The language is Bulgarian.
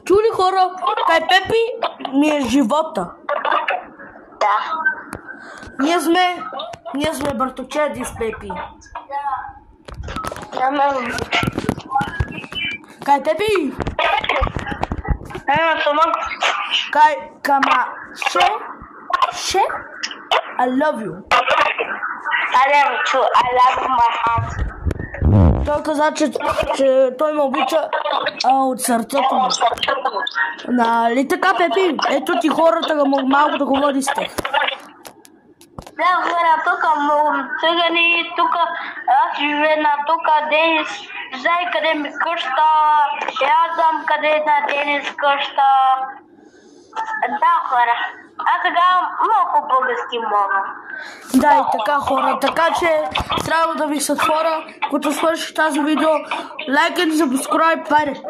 Чули хора, кай Пепи ми е живота. Да. Ние сме братовчеди с Пепи. Кай Пепи? Кай Кама Ше? I love you. I love you too. I love my heart. Той каза, че той ме обича от сърцето му. Нали така, Пепи? Ето ти хората малко да говори с теб. Да, хора, тук цигани, тук аз живея на тук Денис. Знай къде ми къща. Аз знам къде е на Денис къща. Да, хора. Аз сега малко български мога. Да, и така хора. Така че трябва да ви са хора, които свърши тази видео. Лайк и subscribe. Пайде.